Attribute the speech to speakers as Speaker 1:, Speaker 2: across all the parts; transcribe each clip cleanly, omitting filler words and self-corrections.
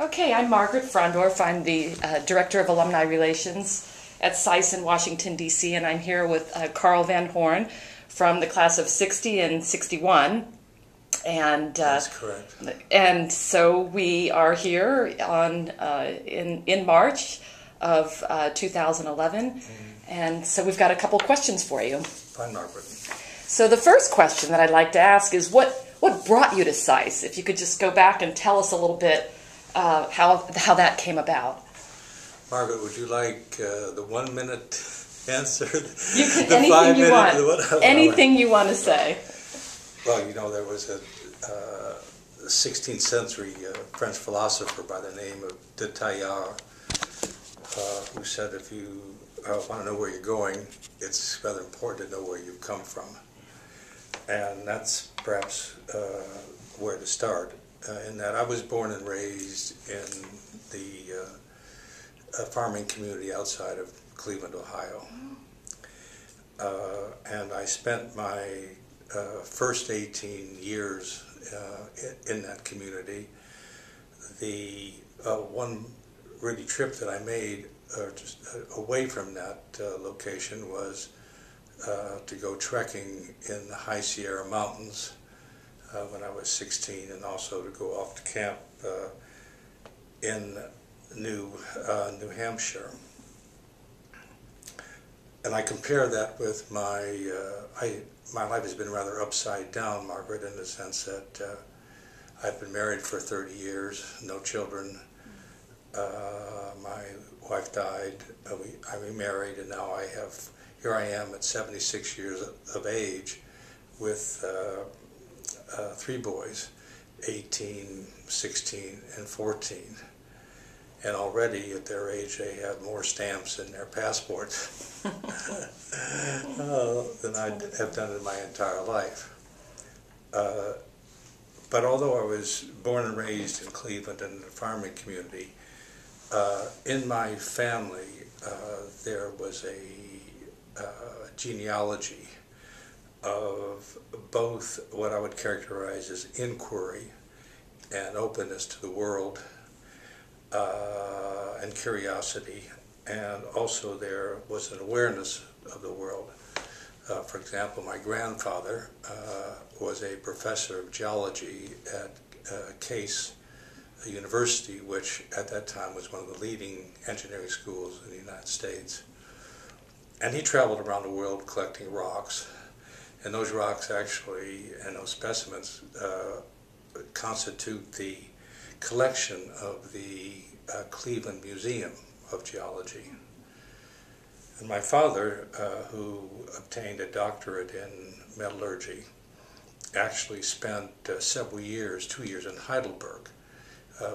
Speaker 1: Okay, I'm Margaret Frondorf. I'm the Director of Alumni Relations at SAIS in Washington, D.C., and I'm here with Karl Van Horn from the class of 60 and 61. And
Speaker 2: that's correct.
Speaker 1: And so we are here on in March of 2011, and so we've got a couple questions for you.
Speaker 2: Fine, Margaret.
Speaker 1: So the first question that I'd like to ask is what brought you to SAIS? If you could just go back and tell us a little bit how that came about.
Speaker 2: Margaret, would you like the 1 minute answer?
Speaker 1: You can, anything you want. Anything you want to say.
Speaker 2: Well, you know, there was a 16th century French philosopher by the name of de Taillard who said if you want to know where you're going, it's rather important to know where you've come from. And that's perhaps where to start. In that I was born and raised in the farming community outside of Cleveland, Ohio. And I spent my first 18 years in that community. The one really trip that I made just away from that location was to go trekking in the High Sierra Mountains when I was 16, and also to go off to camp in New Hampshire. And I compare that with my life has been rather upside down, Margaret, in the sense that I've been married for 30 years, no children. My wife died, I remarried, and now here I am at 76 years of age with 3 boys, 18, 16, and 14. And already at their age they have more stamps in their passports than I have done in my entire life. But although I was born and raised in Cleveland in the farming community, in my family there was a genealogy of both what I would characterize as inquiry and openness to the world, and curiosity, and also there was an awareness of the world. For example, my grandfather was a professor of geology at Case University, which at that time was one of the leading engineering schools in the United States. And he traveled around the world collecting rocks, and those rocks actually, and those specimens, constitute the collection of the Cleveland Museum of Geology. And my father, who obtained a doctorate in metallurgy, actually spent several years, 2 years in Heidelberg,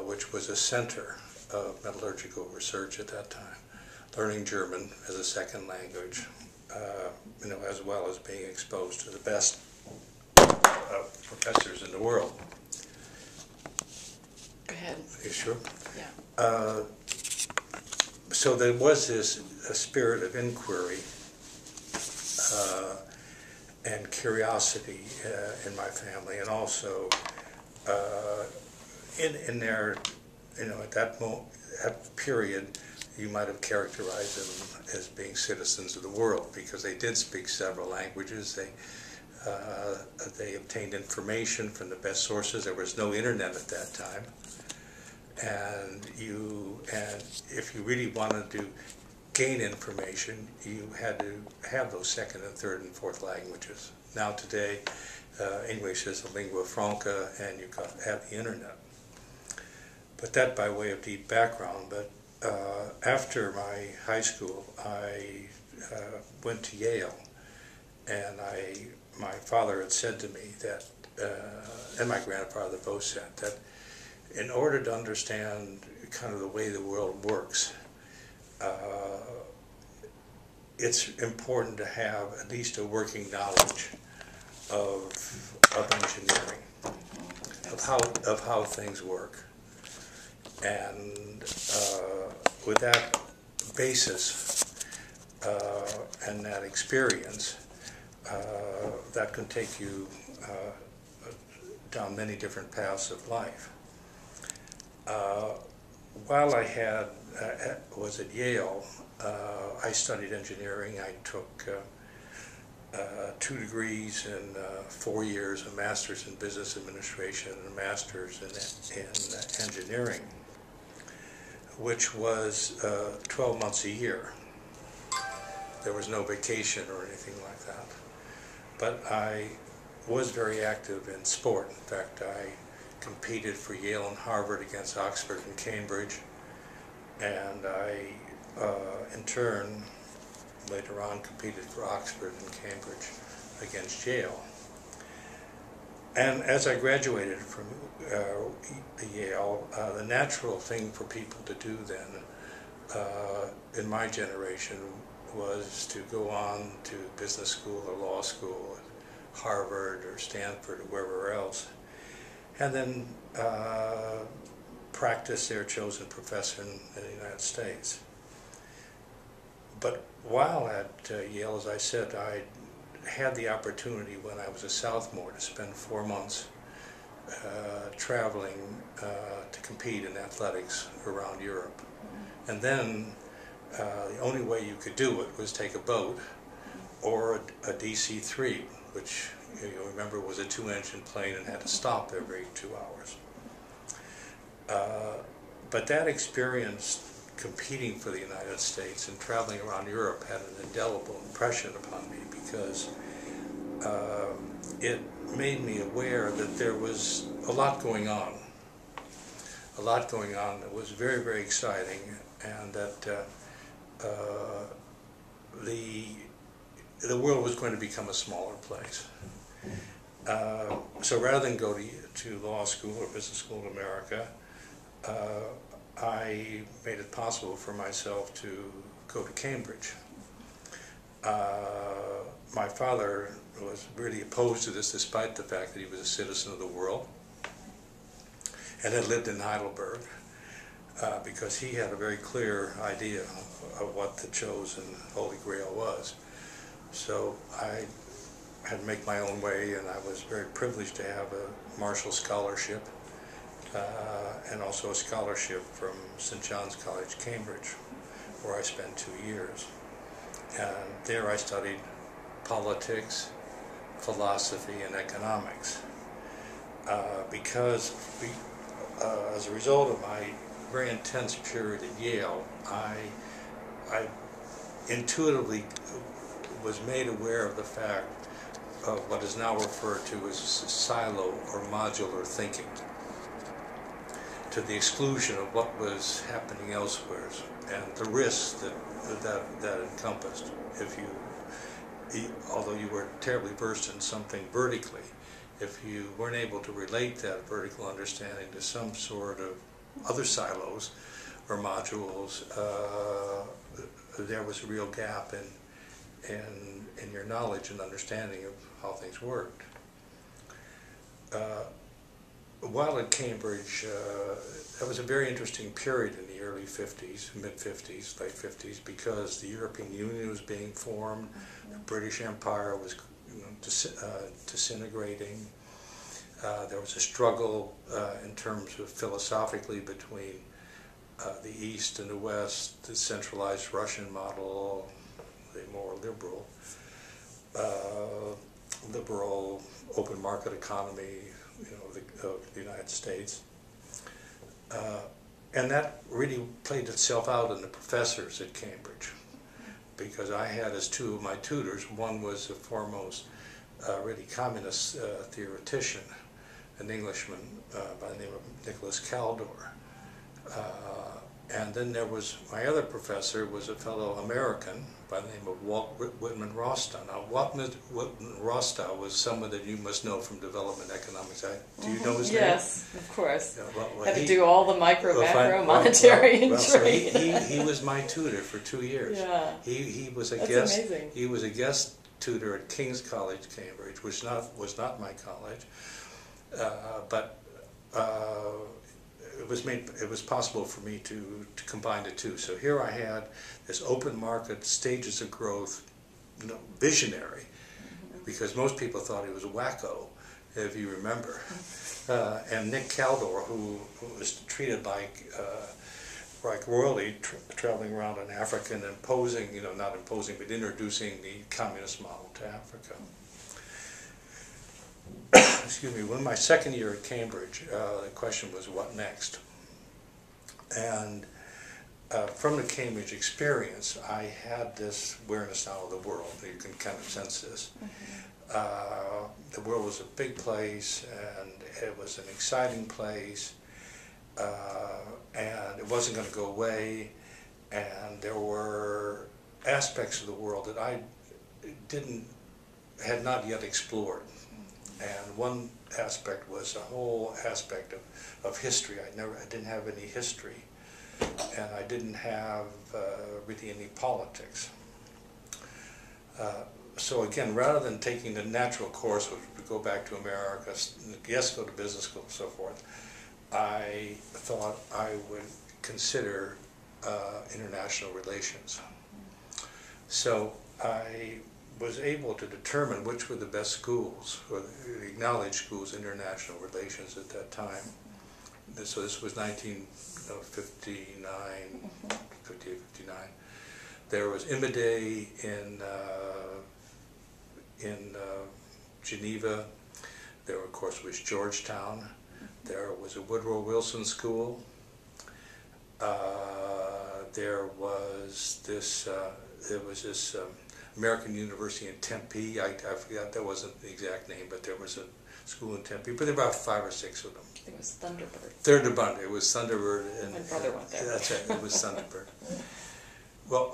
Speaker 2: which was a center of metallurgical research at that time, learning German as a second language, you know, as well as being exposed to the best professors in the world.
Speaker 1: Go ahead.
Speaker 2: Are you sure?
Speaker 1: Yeah.
Speaker 2: So there was this spirit of inquiry and curiosity in my family, and also in their, you know, at that period, you might have characterized them as being citizens of the world, because they did speak several languages. They obtained information from the best sources. There was no internet at that time, and if you really wanted to gain information, you had to have those second and third and fourth languages. Now today, English is a lingua franca, and you have the internet. But that by way of deep background. But after my high school, I went to Yale, and my father had said to me that, and my grandfather both said that, in order to understand kind of the way the world works, it's important to have at least a working knowledge of engineering, of how things work. And with that basis and that experience, that can take you down many different paths of life. while I was at Yale, I studied engineering. I took 2 degrees in 4 years, a master's in business administration and a master's in engineering, which was 12 months a year. There was no vacation or anything like that. But I was very active in sport. In fact, I competed for Yale and Harvard against Oxford and Cambridge, and I, in turn, later on competed for Oxford and Cambridge against Yale. And as I graduated from Yale, the natural thing for people to do then, in my generation, was to go on to business school or law school at Harvard or Stanford or wherever else, and then practice their chosen profession in the United States. But while at Yale, as I said, I had the opportunity when I was a sophomore to spend 4 months traveling to compete in athletics around Europe. And then the only way you could do it was take a boat or a DC-3, which you remember was a 2-engine plane and had to stop every 2 hours. But that experience competing for the United States and traveling around Europe had an indelible impression upon me, because it made me aware that there was a lot going on. A lot going on that was very, very exciting, and that the world was going to become a smaller place. So rather than go to law school or business school in America, I made it possible for myself to go to Cambridge. My father was really opposed to this, despite the fact that he was a citizen of the world and had lived in Heidelberg, because he had a very clear idea of what the chosen Holy Grail was. So I had to make my own way, and I was very privileged to have a Marshall Scholarship and also a scholarship from St. John's College, Cambridge, where I spent 2 years. And there I studied politics, philosophy, and economics. Because as a result of my very intense period at Yale, I intuitively was made aware of the fact of what is now referred to as silo or modular thinking, to the exclusion of what was happening elsewhere, and the risks that encompassed. If you, although you were terribly versed in something vertically, if you weren't able to relate that vertical understanding to some sort of other silos or modules, there was a real gap in your knowledge and understanding of how things worked. While at Cambridge, that was a very interesting period in the early 50s, mid-50s, late 50s, because the European Union was being formed, the British Empire was disintegrating. There was a struggle in terms of philosophically between the East and the West, the centralized Russian model, the more liberal open market economy, of the United States. And that really played itself out in the professors at Cambridge, because I had as 2 of my tutors, one was a foremost really communist theoretician, an Englishman by the name of Nicholas Caldor. And then there was, my other professor was a fellow American by the name of Walt Whitman Rostow. Now, Walt Whitman Rostow was someone that you must know from development economics. Do you know his name?
Speaker 1: Yes, of course.
Speaker 2: Well,
Speaker 1: had to do all the macro monetary and
Speaker 2: so
Speaker 1: trade.
Speaker 2: he was my tutor for 2 years.
Speaker 1: Yeah.
Speaker 2: He was a
Speaker 1: That's
Speaker 2: guest.
Speaker 1: amazing.
Speaker 2: He was a guest tutor at King's College, Cambridge, which was not my college, but. It was possible for me to combine the two. So here I had this open market, stages of growth, visionary, because most people thought he was a wacko, if you remember. And Nick Caldor, who was treated like like royalty traveling around in Africa and imposing, you know, not imposing, but introducing the communist model to Africa. Excuse me, when my second year at Cambridge, the question was what next? And from the Cambridge experience, I had this awareness now of the world. You can kind of sense this. The world was a big place, and it was an exciting place, and it wasn't going to go away, and there were aspects of the world that I had not yet explored. And one aspect was a whole aspect of history. I didn't have any history, and I didn't have really any politics. So again, rather than taking the natural course, which would go back to America, yes, go to business school and so forth, I thought I would consider international relations. So I was able to determine which were the best schools, or the acknowledged schools in international relations at that time. So this was 1959, 58, 59. There was Imade in Geneva. There, of course, was Georgetown. There was a Woodrow Wilson School. There was this American University in Tempe. I forgot, that wasn't the exact name, but there was a school in Tempe. But there were about 5 or 6 of them.
Speaker 1: I think it was Thunderbird.
Speaker 2: Thunderbird. It was Thunderbird. And
Speaker 1: my brother went there.
Speaker 2: That's right. It was Thunderbird. Well,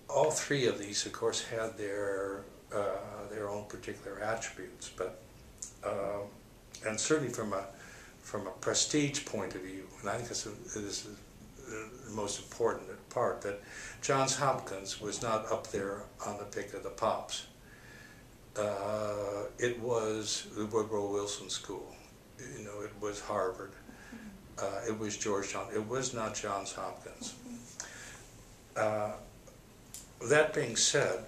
Speaker 2: all 3 of these, of course, had their own particular attributes, but and certainly from a prestige point of view, and I think this is the most important part, that Johns Hopkins was not up there on the pick of the pops. It was the Woodrow Wilson School. You know, it was Harvard. It was Georgetown. It was not Johns Hopkins. That being said,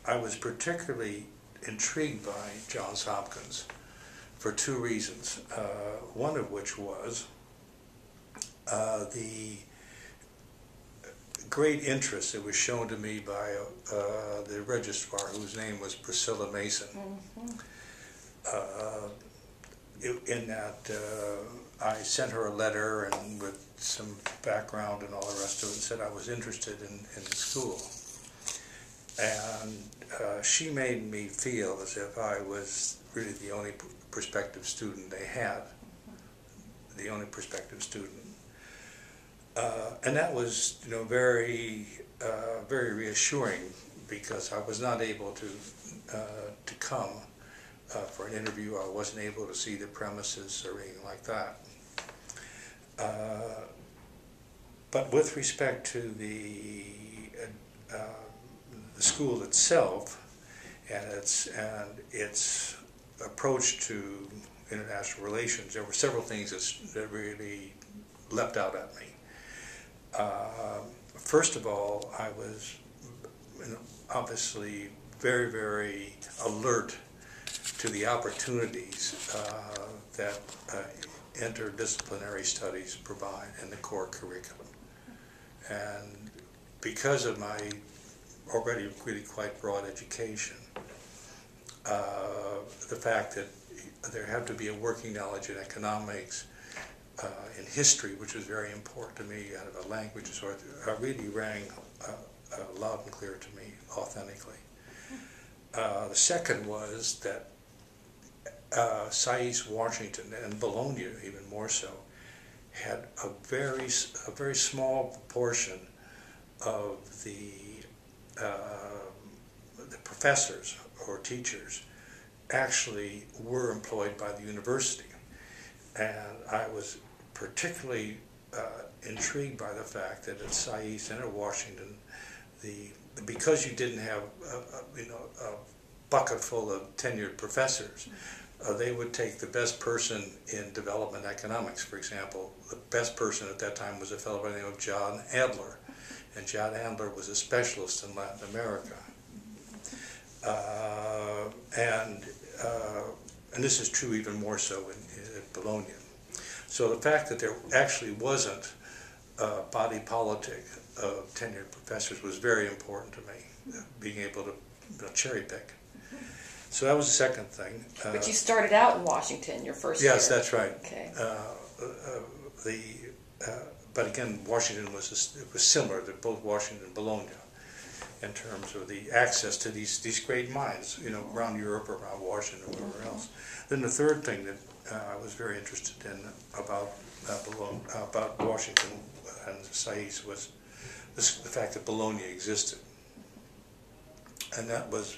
Speaker 2: I was particularly intrigued by Johns Hopkins for 2 reasons. One of which was the great interest that was shown to me by the registrar, whose name was Priscilla Mason. In that I sent her a letter and with some background and all the rest of it, and said I was interested in the school. And she made me feel as if I was really the only prospective student they had, the only prospective student. And that was, you know, very reassuring, because I was not able to come for an interview. I wasn't able to see the premises or anything like that. But with respect to the school itself and its approach to international relations, there were several things that really leapt out at me. First of all, I was obviously very, very alert to the opportunities that interdisciplinary studies provide in the core curriculum. And because of my already really quite broad education, the fact that there had to be a working knowledge in economics, in history, which was very important to me, out of a language sort, really rang loud and clear to me, authentically. The second was that SAIS Washington, and Bologna even more so, had a very small proportion of the professors or teachers actually were employed by the university. And I was particularly intrigued by the fact that at SAIS and at Washington, because you didn't have a bucket full of tenured professors, they would take the best person in development economics, for example. The best person at that time was a fellow by the name of John Adler, and John Adler was a specialist in Latin America. And this is true even more so at Bologna. So the fact that there actually wasn't a body politic of tenured professors was very important to me, being able to cherry pick. So that was the second thing.
Speaker 1: But you started out in Washington your first year.
Speaker 2: Yes, that's right.
Speaker 1: Okay.
Speaker 2: But again, Washington was similar to both Washington and Bologna in terms of the access to these great minds, around Europe or around Washington or wherever else. Then the third thing that I was very interested in about Washington and SAIS was the fact that Bologna existed, and that was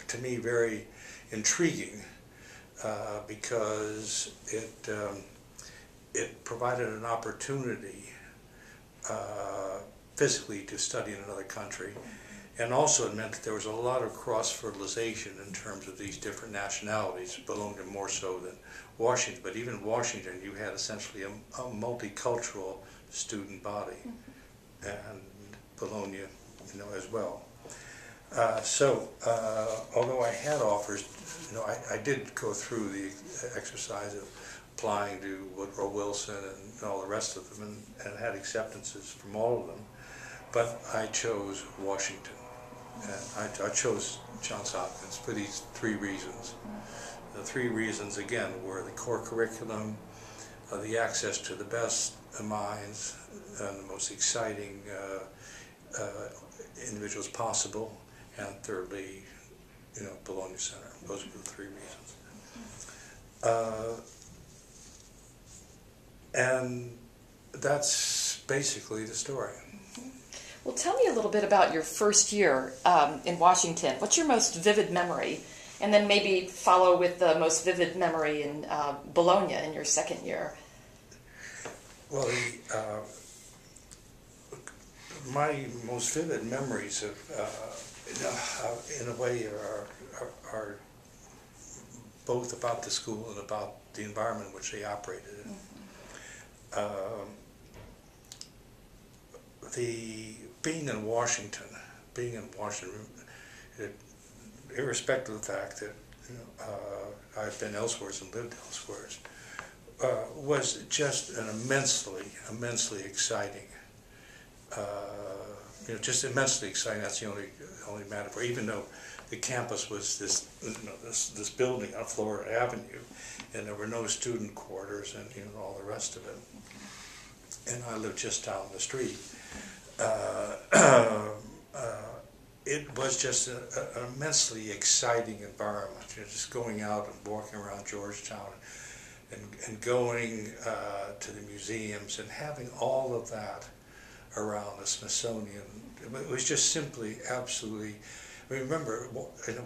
Speaker 2: to me very intriguing because it provided an opportunity physically to study in another country, and also it meant that there was a lot of cross-fertilization in terms of these different nationalities, Bologna more so than Washington, but even Washington you had essentially a multicultural student body, and Bologna as well. Although I had offers, I did go through the exercise of applying to Woodrow Wilson and all the rest of them, and had acceptances from all of them, but I chose Washington. And I chose Johns Hopkins for these three reasons. The three reasons, again, were the core curriculum, the access to the best minds and the most exciting individuals possible, and thirdly, Bologna Center. Those were the three reasons. And that's basically the story.
Speaker 1: Well, tell me a little bit about your first year in Washington. What's your most vivid memory? And then maybe follow with the most vivid memory in Bologna in your second year.
Speaker 2: Well, my most vivid memories of, in a way, are both about the school and about the environment in which they operated in. Being in Washington, irrespective of the fact that I've been elsewhere and lived elsewhere, was just an immensely exciting. Just immensely exciting. That's the only metaphor. Even though the campus was this building on Florida Avenue, and there were no student quarters and all the rest of it, and I lived just down the street. It was just an immensely exciting environment. Just going out and walking around Georgetown, and going to the museums and having all of that around the Smithsonian. It was just simply absolutely. Remember,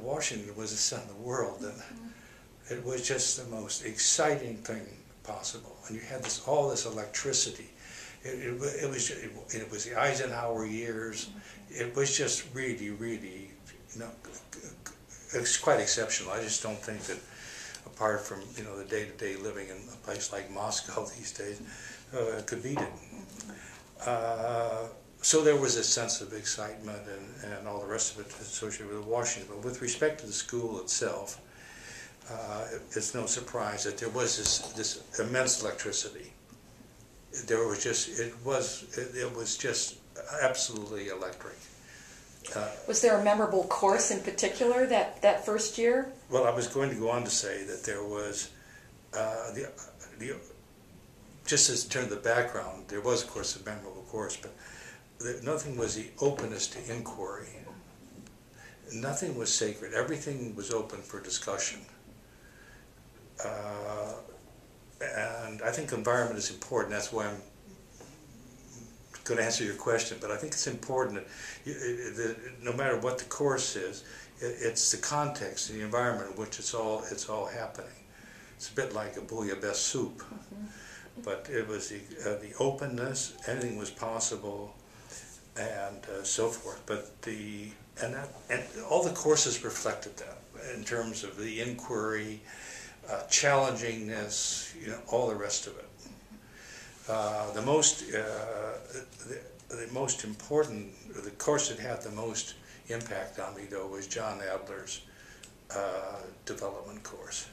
Speaker 2: Washington was the center of the world, and it was just the most exciting thing possible. And you had all this electricity. It was the Eisenhower years. It was just really, it's quite exceptional. I just don't think that, apart from the day-to-day living in a place like Moscow these days, could beat it. So there was a sense of excitement and all the rest of it associated with Washington. But with respect to the school itself, it's no surprise that there was this immense electricity. There was just it was just absolutely electric.
Speaker 1: Was there a memorable course in particular that first year?
Speaker 2: Well, I was going to go on to say that there was just as in terms of the background, there was, of course, a memorable course, but nothing was the openness to inquiry. Nothing was sacred. Everything was open for discussion. And I think environment is important. That's why I'm going to answer your question. But I think it's important that no matter what the course is, it's the context, the environment in which it's all happening. It's a bit like a bouillabaisse soup. But it was the openness. Anything was possible, and so forth. But and all the courses reflected that in terms of the inquiry, challengingness, all the rest of it. The most important, the course that had the most impact on me, though, was John Adler's development course.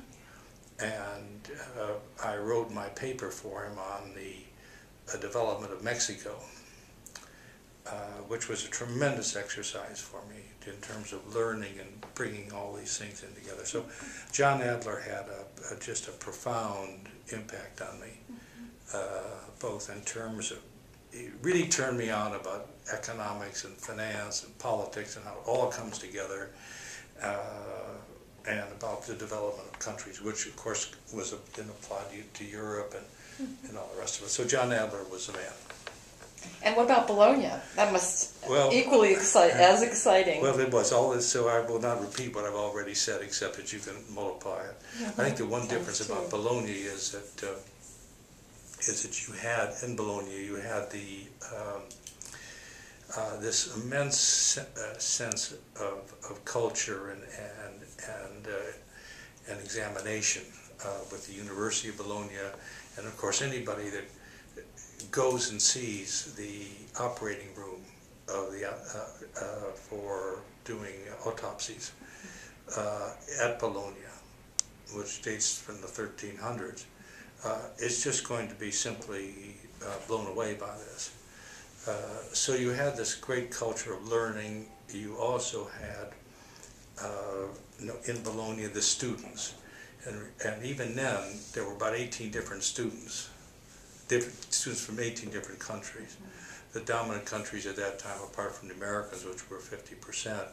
Speaker 2: and I wrote my paper for him on the development of Mexico, which was a tremendous exercise for me in terms of learning and bringing all these things in together. So John Adler had just a profound impact on me, both in terms of, it really turned me on about economics and finance and politics and how it all comes together, and about the development of countries, which of course was then applied to Europe and all the rest of it. So John Adler was the man.
Speaker 1: And what about Bologna? That must equally as exciting.
Speaker 2: Well, it was all this, so I will not repeat what I've already said, except that you can multiply it. I think the one difference about Bologna is that you had in Bologna you had the this immense sense of culture and examination with the University of Bologna, and of course anybody that goes and sees the operating room of the for doing autopsies at Bologna, which dates from the 1300s, is just going to be simply blown away by this. So you had this great culture of learning. You also had in Bologna the students, and even then there were about 18 different students from 18 different countries. The dominant countries at that time, apart from the Americans, which were 50%,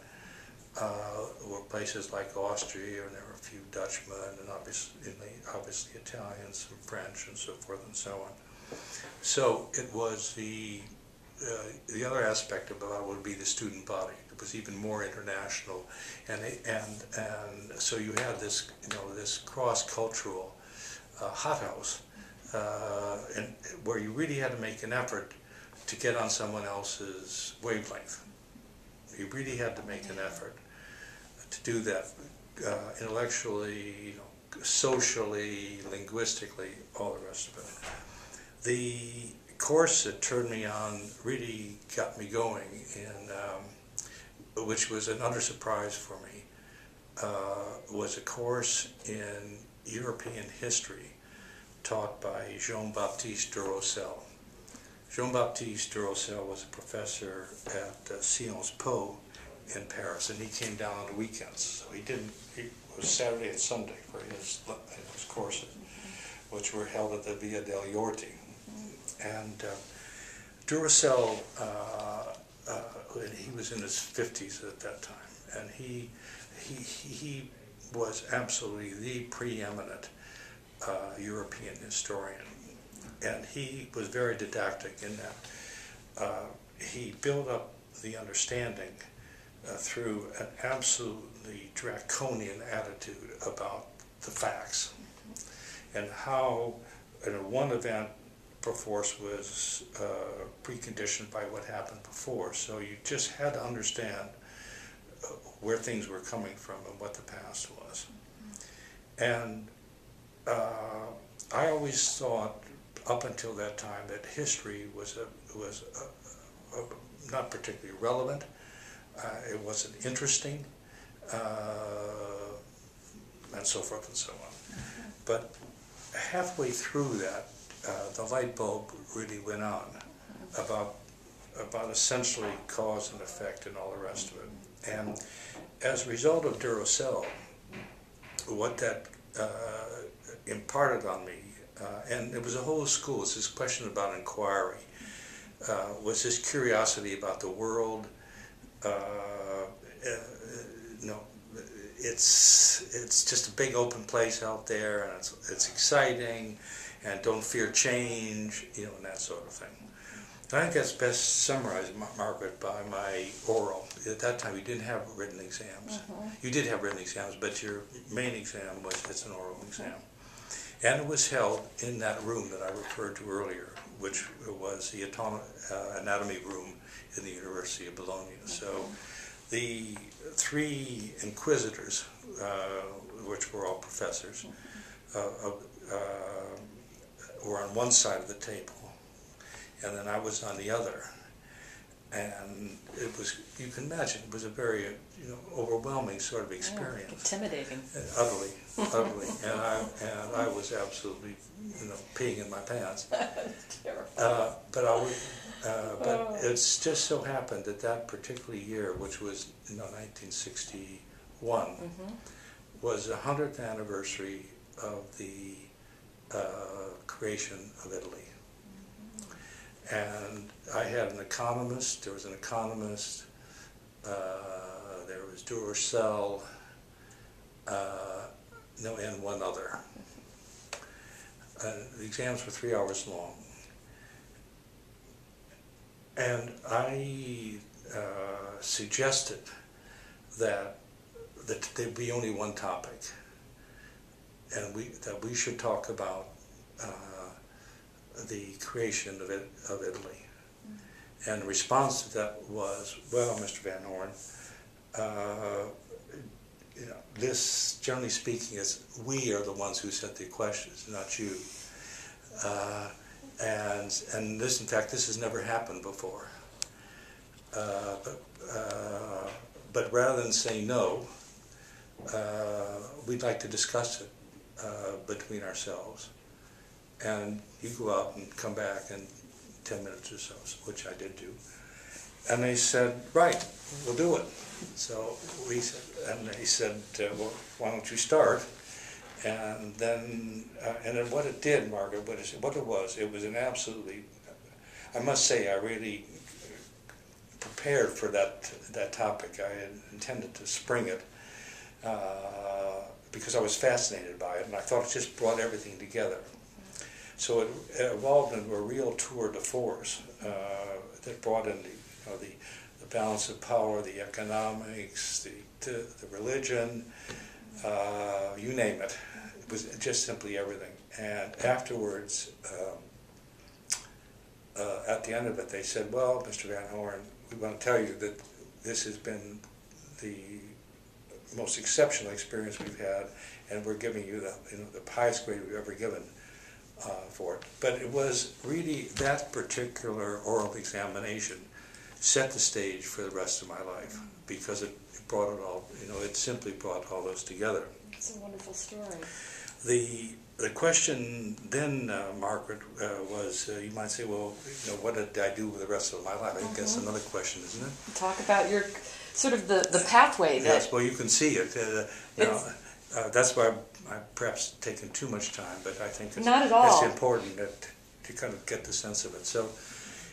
Speaker 2: were places like Austria, and there were a few Dutchmen, and obviously Italians and French and so forth and so on. So it was the other aspect about it would be the student body. It was even more international, and so you had this this cross-cultural hothouse, and where you really had to make an effort to get on someone else's wavelength. You really had to make an effort to do that intellectually, socially, linguistically, all the rest of it. The course that turned me on really got me going, which was another surprise for me, was a course in European history taught by Jean-Baptiste de Roussel. Jean-Baptiste de Roussel was a professor at Sciences Po in Paris, and he came down on the weekends. So it was Saturday and Sunday for his courses, which were held at the Via del Iorti. And de Roussel, he was in his 50s at that time, and he was absolutely the preeminent European historian, and he was very didactic in that he built up the understanding through an absolutely draconian attitude about the facts, and how one event perforce was preconditioned by what happened before. So you just had to understand where things were coming from and what the past was. And I always thought, up until that time, that history was not particularly relevant. It wasn't interesting, and so forth and so on. But halfway through that, the light bulb really went on about essentially cause and effect and all the rest of it. And as a result of de Roussel, what that imparted on me, and it was a whole school, it's this question about inquiry, was this curiosity about the world. It's just a big open place out there, and it's exciting, and don't fear change, and that sort of thing. And I think that's best summarized, Margaret, by my oral. At that time, you didn't have written exams. You did have written exams, but your main exam it's an oral exam. And it was held in that room that I referred to earlier, which was the anatomy room in the University of Bologna. So the three inquisitors, which were all professors, were on one side of the table, and then I was on the other. and it was, you can imagine, it was a very, overwhelming sort of experience.
Speaker 1: Intimidating.
Speaker 2: Utterly. And I was absolutely, peeing in my pants.
Speaker 1: Terrible.
Speaker 2: But it's just so happened that that particular year, which was 1961, was the 100th anniversary of the creation of Italy. And I had an economist, there was an economist, there was Duracell, and one other. The exams were 3 hours long. And I suggested that there'd be only one topic, and that we should talk about the creation of Italy. And the response to that was, well, Mr. Van Horn, this, generally speaking, is we are the ones who set the questions, not you. And this, in fact, this has never happened before. But rather than say no, we'd like to discuss it between ourselves. And you go out and come back in 10 minutes or so, which I did do. And they said, right, we'll do it. So we said, and they said, well, why don't you start? And then, what it did, Margaret, what it was an absolutely, I must say, I really prepared for that topic. I had intended to spring it because I was fascinated by it, and I thought it just brought everything together. So it evolved into a real tour de force that brought in the balance of power, the economics, the religion, you name it. It was just simply everything. And afterwards, at the end of it, they said, well, Mr. Van Horn, we want to tell you that this has been the most exceptional experience we've had, and we're giving you the highest grade we've ever given for it. But it was really that particular oral examination set the stage for the rest of my life, because it brought it all, it simply brought all those together.
Speaker 1: It's a wonderful story.
Speaker 2: The question then, Margaret, was, you might say, well, what did I do with the rest of my life? I think that's another question, isn't it?
Speaker 1: Talk about your, sort of the pathway.
Speaker 2: Yes, well, you can see it. That's why I've perhaps taken too much time, but I think it's important to kind of get the sense of it. So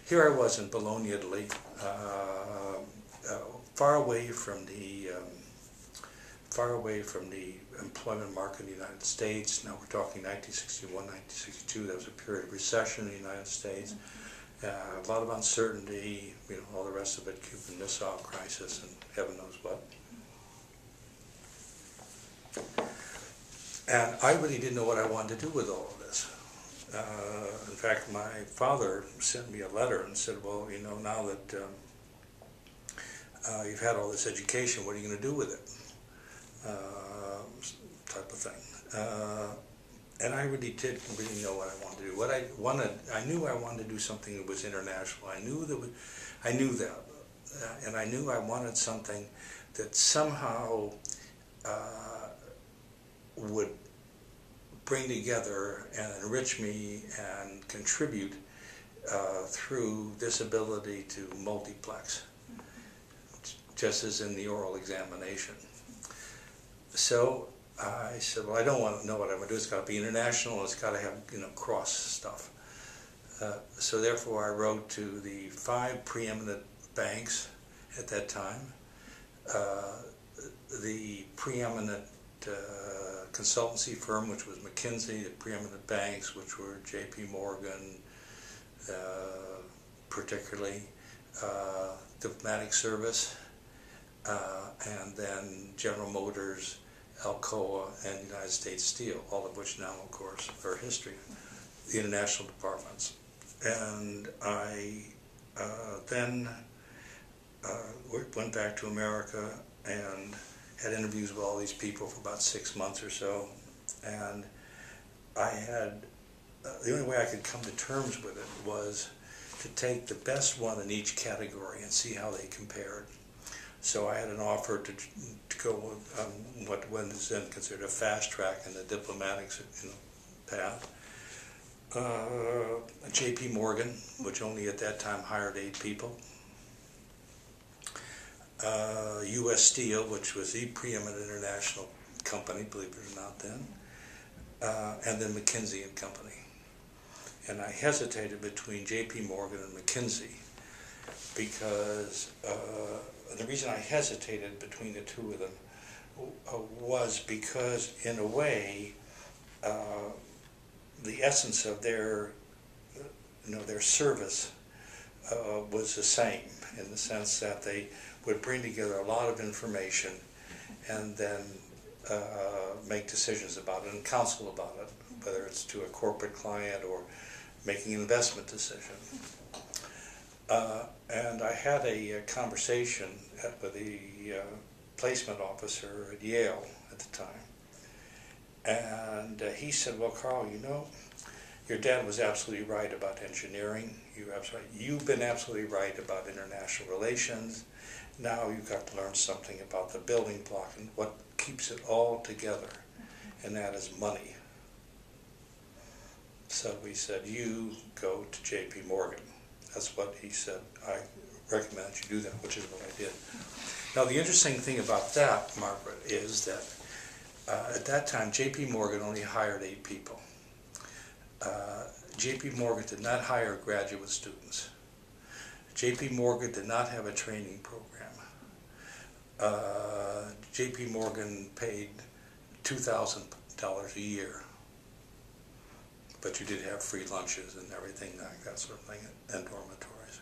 Speaker 2: here I was in Bologna, Italy, far away from the employment market in the United States. Now we're talking 1961, 1962. There was a period of recession in the United States, a lot of uncertainty, all the rest of it, Cuban Missile Crisis, and heaven knows what. And I really didn't know what I wanted to do with all of this. In fact, my father sent me a letter and said, well, now that you've had all this education, what are you going to do with it? Type of thing. And I really didn't really know what I wanted to do. What I wanted, I knew I wanted to do something that was international. I knew that, and I knew I wanted something that somehow would bring together and enrich me and contribute through this ability to multiplex, just as in the oral examination. So I said, well, I don't want to know what I'm going to do. It's got to be international. It's got to have, cross stuff. So therefore, I wrote to the 5 preeminent banks at that time, the preeminent consultancy firm, which was McKinsey, the preeminent banks, which were J.P. Morgan, particularly, Diplomatic Service, and then General Motors, Alcoa, and United States Steel, all of which now, of course, are history, the international departments. And I then went back to America and had interviews with all these people for about 6 months or so. And I had, the only way I could come to terms with it was to take the best one in each category and see how they compared. So I had an offer to go on what is then considered a fast track in the diplomatic path. J.P. Morgan, which only at that time hired 8 people. U.S. Steel, which was the preeminent international company, believe it or not then. And then McKinsey and Company. And I hesitated between J.P. Morgan and McKinsey because the reason I hesitated between the two of them was because, in a way, the essence of their service was the same, in the sense that they would bring together a lot of information and then make decisions about it and counsel about it, whether it's to a corporate client or making an investment decision. And I had a conversation with the placement officer at Yale at the time. And he said, well, Carl, you know, your dad was absolutely right about engineering. You've been absolutely right about international relations. Now you've got to learn something about the building block and what keeps it all together, and that is money. So we said, you go to J.P. Morgan. That's what he said. I recommend that you do that, which is what I did. Now the interesting thing about that, Margaret, is that at that time J.P. Morgan only hired 8 people. J.P. Morgan did not hire graduate students. J.P. Morgan did not have a training program. J.P. Morgan paid $2,000 a year, but you did have free lunches and everything, that sort of thing, and dormitories.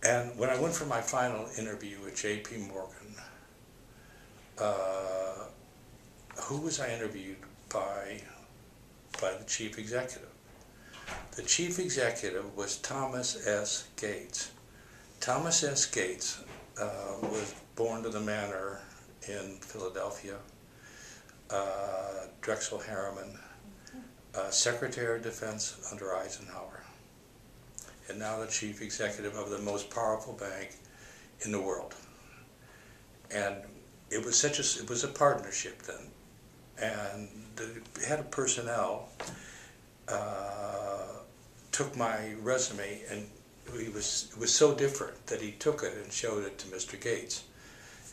Speaker 2: And when I went for my final interview at J.P. Morgan, who was I interviewed by? By the chief executive. The chief executive was Thomas S. Gates. Thomas S. Gates was born to the manor in Philadelphia, Drexel Harriman, Secretary of Defense under Eisenhower, and now the chief executive of the most powerful bank in the world. And it was a partnership then, and the head of personnel took my resume, and it was so different that he took it and showed it to Mr. Gates.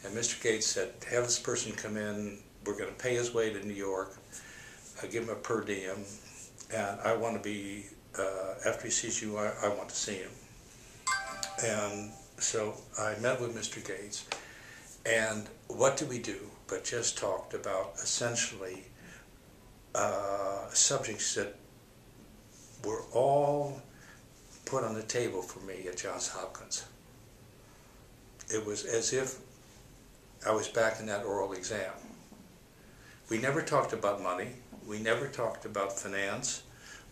Speaker 2: And Mr. Gates said, have this person come in, we're going to pay his way to New York, give him a per diem, and I want to be, after he sees you, I want to see him. And so I met with Mr. Gates, and what did we do but just talked about essentially subjects that were all put on the table for me at Johns Hopkins. It was as if I was back in that oral exam. We never talked about money. We never talked about finance.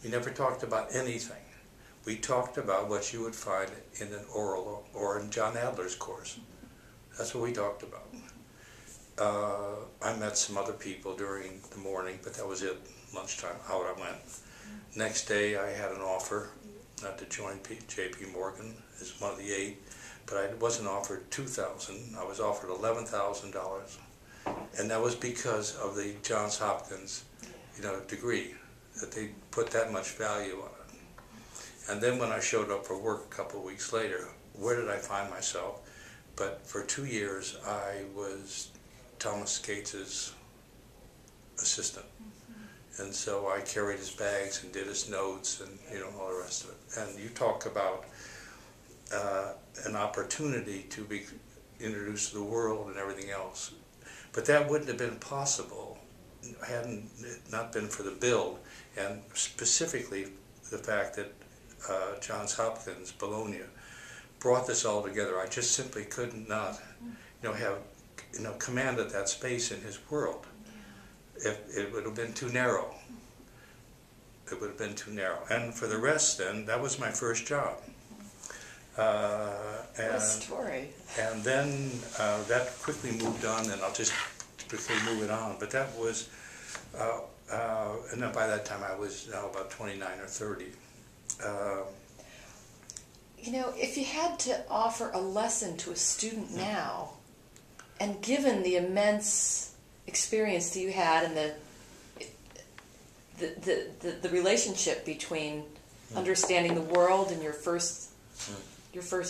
Speaker 2: We never talked about anything. We talked about what you would find in an oral or in John Adler's course. That's what we talked about. I met some other people during the morning, but that was it. Lunchtime, out I went. Next day I had an offer to join J.P. Morgan as one of the 8, but I wasn't offered $2,000. I was offered $11,000, and that was because of the Johns Hopkins, degree, that they put that much value on it. And then when I showed up for work a couple of weeks later, where did I find myself? But for 2 years I was Thomas Gates's assistant. And so I carried his bags and did his notes and all the rest of it. And you talk about an opportunity to be introduced to the world and everything else. But that wouldn't have been possible had it not been for the build, and specifically the fact that Johns Hopkins, Bologna, brought this all together. I just simply could not have commanded that space in his world. It would have been too narrow. It would have been too narrow. And for the rest then, that was my first job.
Speaker 1: What a story.
Speaker 2: And then that quickly moved on, and I'll just quickly move it on. But that was, and then by that time I was now about 29 or 30.
Speaker 1: you know, if you had to offer a lesson to a student now, and given the immense experience that you had and the relationship between understanding the world and your first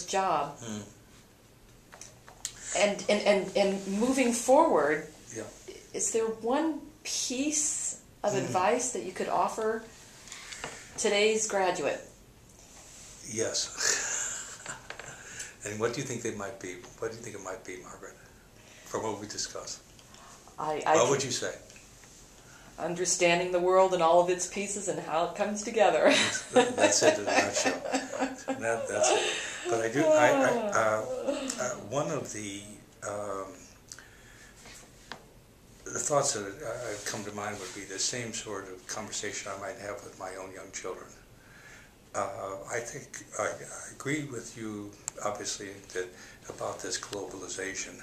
Speaker 1: job, and moving forward, is there one piece of advice that you could offer today's graduate?
Speaker 2: Yes. And what do you think they might be? What do you think it might be, Margaret, from what we discussed? What would you say?
Speaker 1: Understanding the world and all of its pieces and how it comes together.
Speaker 2: That's it in a nutshell. That's it. But I do. One of the thoughts that come to mind would be the same sort of conversation I might have with my own young children. I think I agree with you, obviously, about this globalization.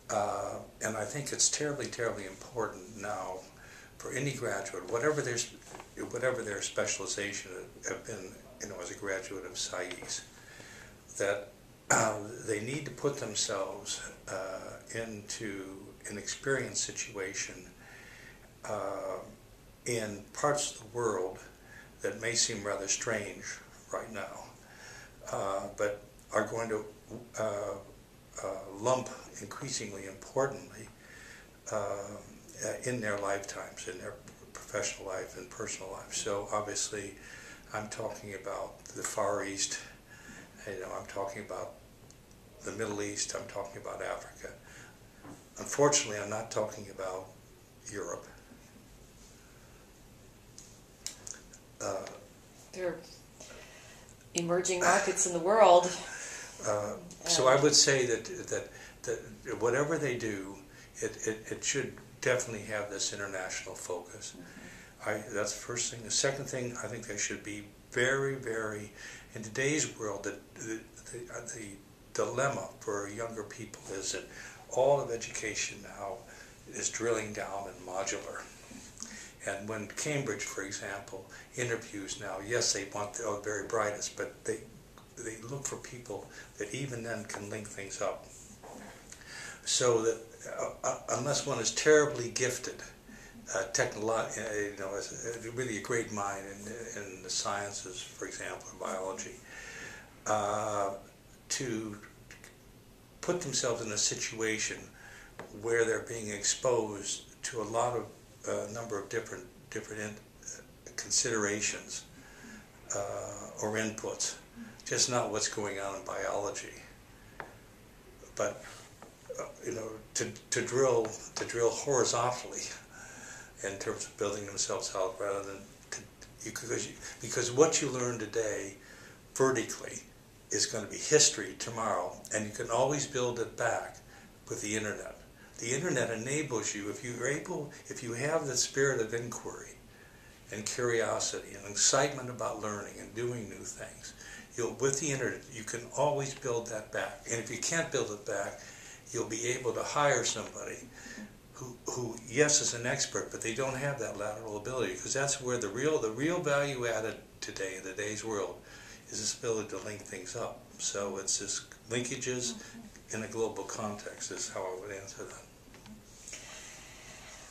Speaker 2: And I think it's terribly, terribly important now for any graduate, whatever their specialization have been, as a graduate of SAIS, that they need to put themselves into an experience situation in parts of the world that may seem rather strange right now, but are going to lump increasingly importantly in their lifetimes, in their professional life and personal life. So obviously I'm talking about the Far East, I'm talking about the Middle East, I'm talking about Africa. Unfortunately, I'm not talking about Europe.
Speaker 1: There are emerging markets in the world.
Speaker 2: So I would say that whatever they do, it should definitely have this international focus. That's the first thing. The second thing, I think they should be very, very, in today's world, the dilemma for younger people is that all of education now is drilling down and modular. And when Cambridge, for example, interviews now, yes, they want the very brightest, but they look for people that even then can link things up. So that unless one is terribly gifted, really a great mind in the sciences, for example, in biology, to put themselves in a situation where they're being exposed to a lot of number of different considerations or inputs, just not what's going on in biology, but to drill horizontally in terms of building themselves out rather than because what you learn today vertically is going to be history tomorrow, and you can always build it back with the internet. The internet enables you, if you have the spirit of inquiry and curiosity and excitement about learning and doing new things, with the internet you can always build that back. And if you can't build it back, you'll be able to hire somebody who yes, is an expert, but they don't have that lateral ability, because that's where the real value added today in today's world is this ability to link things up. So it's just linkages in a global context is how I would answer that.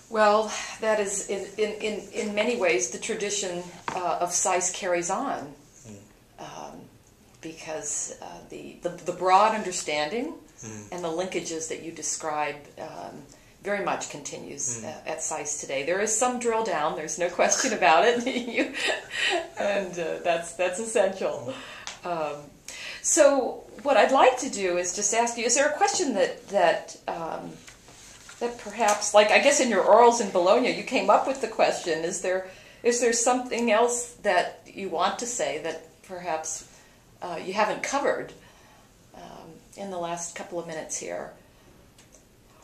Speaker 1: Well, that is, in many ways, the tradition of SAIS carries on, because the broad understanding and the linkages that you describe very much continues at SAIS today. There is some drill down, there's no question about it, and that's essential. So what I'd like to do is just ask you, is there a question that perhaps, like I guess in your orals in Bologna, you came up with the question, is there something else that you want to say that perhaps you haven't covered in the last couple of minutes here?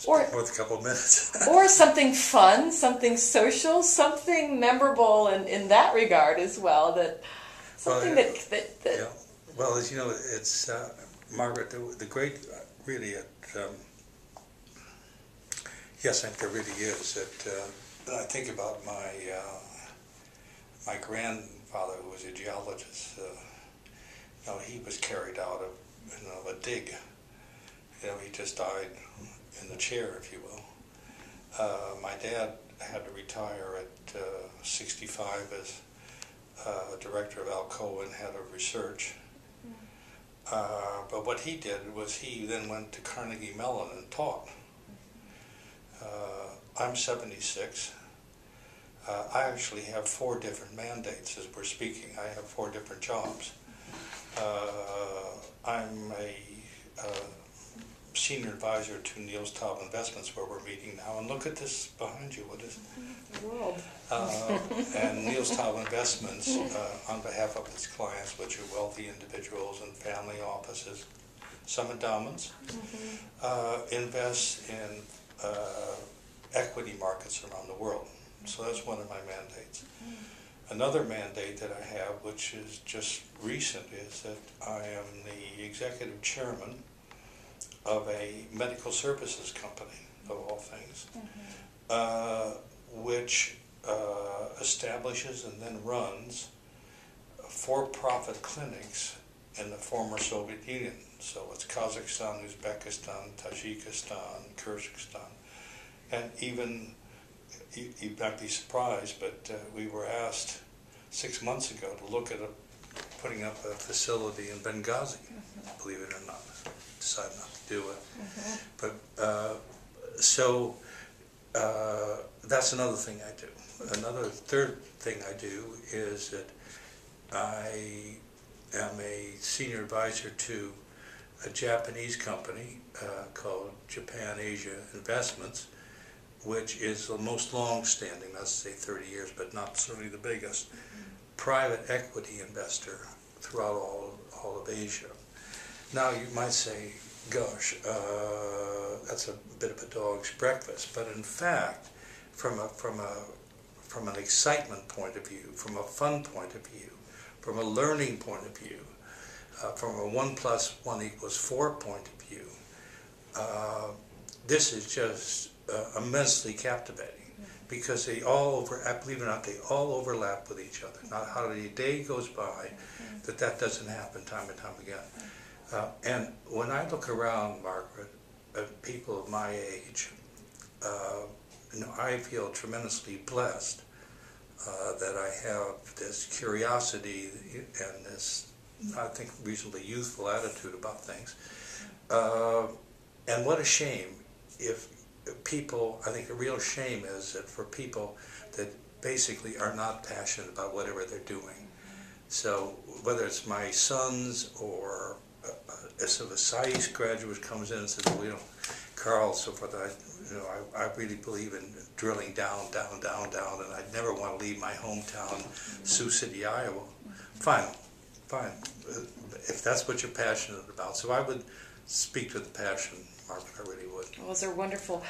Speaker 1: Or
Speaker 2: with a couple of minutes.
Speaker 1: Or something fun, something social, something memorable in that regard as well. That
Speaker 2: yeah. Well, as you know, it's Margaret. The great, really, yes, I think there really is. I think about my grandfather, who was a geologist, No, he was carried out of a dig. He just died in the chair, if you will. My dad had to retire at 65 as director of Alcoa and head of research. But what he did was he then went to Carnegie Mellon and taught. I'm 76. I actually have 4 different mandates as we're speaking. I have 4 different jobs. I'm a senior advisor to Niels Taub Investments, where we're meeting now. And look at this behind you. What is
Speaker 1: the world?
Speaker 2: And Niels Taub Investments, on behalf of its clients, which are wealthy individuals and family offices, some endowments, invests in equity markets around the world. So that's one of my mandates. Another mandate that I have, which is just recent, is that I am the executive chairman of a medical services company, of all things, which establishes and then runs for-profit clinics in the former Soviet Union. So it's Kazakhstan, Uzbekistan, Tajikistan, Kyrgyzstan, and even, you might be surprised, but we were asked 6 months ago to look at putting up a facility in Benghazi, believe it or not. Decided not to do it. But so that's another thing I do. Another third thing I do is that I am a senior advisor to a Japanese company called Japan Asia Investments, which is the most long-standing, let's say 30 years, but not certainly the biggest, private equity investor throughout all of Asia. Now you might say, gosh, that's a bit of a dog's breakfast, but in fact, from an excitement point of view, from a fun point of view, from a learning point of view, from a 1 + 1 = 4 point of view, this is just immensely captivating, because they all believe it or not, they all overlap with each other. Not how a day goes by that doesn't happen time and time again. And when I look around, Margaret, at people of my age, I feel tremendously blessed that I have this curiosity and this, I think, reasonably youthful attitude about things. And what a shame if people, I think a real shame is that for people that basically are not passionate about whatever they're doing. So whether it's my sons or if a SAIS graduate comes in and says, well, Karl, so forth, I really believe in drilling down, and I never want to leave my hometown, Sioux City, Iowa. Fine. If that's what you're passionate about. So I would speak to the passion, Margaret, I really would.
Speaker 1: Well, those are wonderful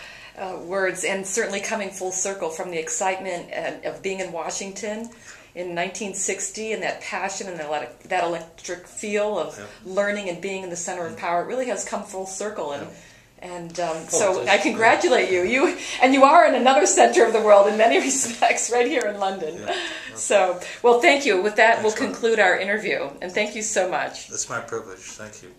Speaker 1: words, and certainly coming full circle from the excitement of being in Washington in 1960, and that passion and that electric feel of learning and being in the center of power. It really has come full circle, so I congratulate you. You are in another center of the world in many respects, right here in London. Yeah. So, well, thank you. With that, we'll conclude our interview, and thank you so much.
Speaker 2: It's my privilege. Thank you.